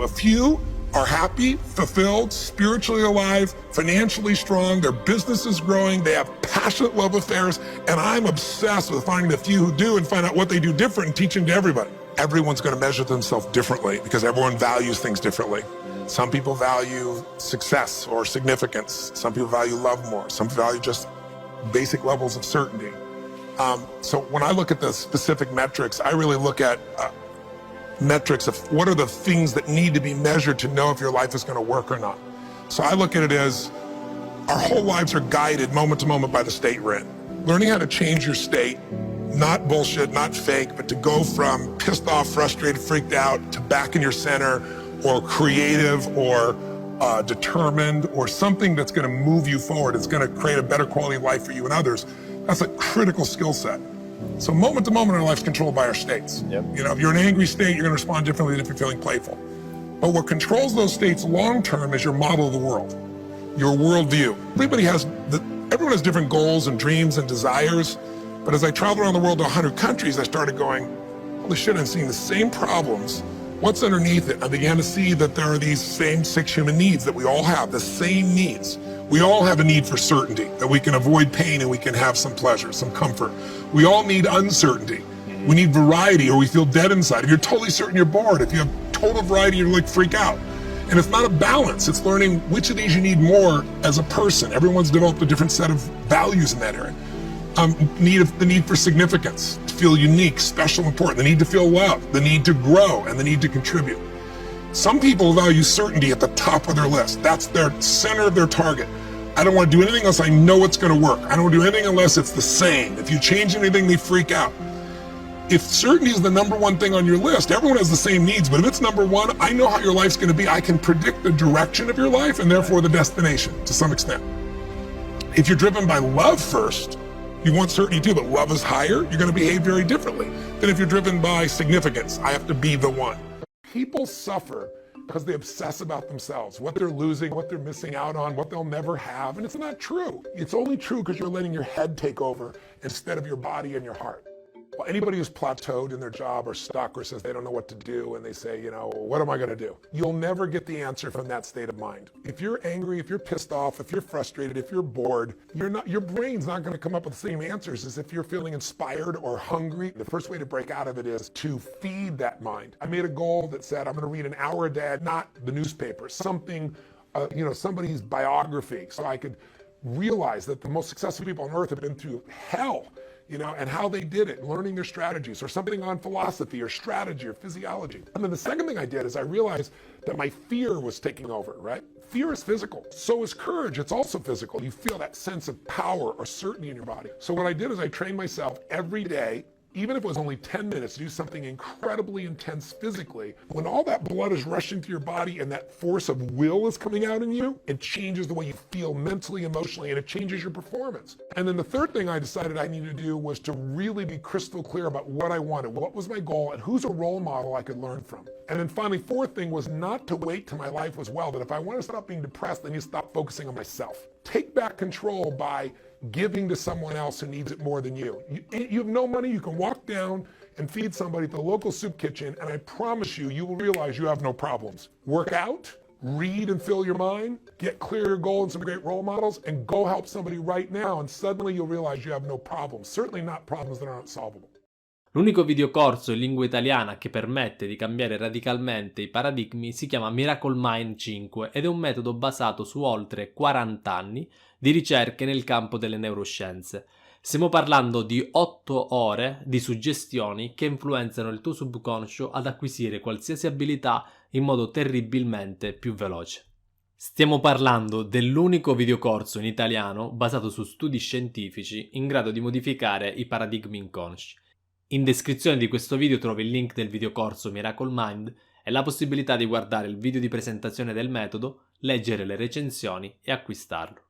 A few are happy, fulfilled, spiritually alive, financially strong, their business is growing, they have passionate love affairs, and I'm obsessed with finding the few who do and find out what they do different and teaching to everybody. Everyone's going to measure themselves differently because everyone values things differently. Some people value success or significance. Some people value love more. Some value just basic levels of certainty. So when I look at the specific metrics, I really look at metrics of what are the things that need to be measured to know if your life is going to work or not. So I look at it as our whole lives are guided moment to moment by the state we're in. Learning how to change your state, not bullshit, not fake, but to go from pissed off, frustrated, freaked out to back in your center, or creative, or determined, or something that's going to move you forward. It's going to create a better quality of life for you and others. That's a critical skill set. So moment to moment, our life's controlled by our states. Yep. You know, if you're in an angry state, you're going to respond differently than if you're feeling playful. But what controls those states long term is your model of the world, your worldview. Everyone has different goals and dreams and desires. But as I traveled around the world to 100 countries, I started going, holy shit, I'm seeing the same problems. What's underneath it? I began to see that there are these same 6 human needs that we all have, the same needs. We all have a need for certainty, that we can avoid pain and we can have some pleasure, some comfort. We all need uncertainty. We need variety, or we feel dead inside. If you're totally certain, you're bored. If you have total variety, you're like freak out. And it's not a balance. It's learning which of these you need more as a person. Everyone's developed a different set of values in that area. The need for significance, to feel unique, special, important. The need to feel loved, the need to grow, and the need to contribute. Some people value certainty at the top of their list. That's their center of their target. I don't want to do anything unless I know it's going to work. I don't want to do anything unless it's the same. If you change anything, they freak out. If certainty is the #1 thing on your list, everyone has the same needs, but if it's #1, I know how your life's going to be. I can predict the direction of your life and therefore the destination to some extent. If you're driven by love first, you want certainty too, but love is higher, you're going to behave very differently than if you're driven by significance. I have to be the one. People suffer because they obsess about themselves, what they're losing, what they're missing out on, what they'll never have, and it's not true. It's only true because you're letting your head take over instead of your body and your heart. Well, anybody who's plateaued in their job or stuck or says they don't know what to do and they say, you know, what am I going to do? You'll never get the answer from that state of mind. If you're angry, if you're pissed off, if you're frustrated, if you're bored, your brain's not going to come up with the same answers as if you're feeling inspired or hungry. The first way to break out of it is to feed that mind. I made a goal that said I'm going to read an hour a day, not the newspaper, something, somebody's biography, so I could realize that the most successful people on earth have been through hell, and how they did it, learning their strategies, or something on philosophy or strategy or physiology. And then the second thing I did is I realized that my fear was taking over, right? Fear is physical. So is courage. It's also physical. You feel that sense of power or certainty in your body. So what I did is I trained myself every day, even if it was only 10 minutes, to do something incredibly intense physically. When all that blood is rushing to your body and that force of will is coming out in you, it changes the way you feel mentally, emotionally, and it changes your performance. And then the third thing I decided I needed to do was to really be crystal clear about what I wanted, what was my goal, and who's a role model I could learn from. And then finally, fourth thing was not to wait till my life was well, that if I want to stop being depressed, I need to stop focusing on myself. Take back control by giving to someone else who needs it more than you. You have no money, you can walk down and feed somebody at the local soup kitchen, and I promise you, you will realize you have no problems. Work out, read and fill your mind, get clear your goal and some great role models, and go help somebody right now, and suddenly you'll realize you have no problems. Certainly not problems that aren't solvable. L'unico videocorso in lingua italiana che permette di cambiare radicalmente i paradigmi si chiama Miracle Mind 5 ed è un metodo basato su oltre 40 anni di ricerche nel campo delle neuroscienze. Stiamo parlando di 8 ore di suggestioni che influenzano il tuo subconscio ad acquisire qualsiasi abilità in modo terribilmente più veloce. Stiamo parlando dell'unico videocorso in italiano basato su studi scientifici in grado di modificare i paradigmi inconsci. In descrizione di questo video trovi il link del videocorso Miracle Mind e la possibilità di guardare il video di presentazione del metodo, leggere le recensioni e acquistarlo.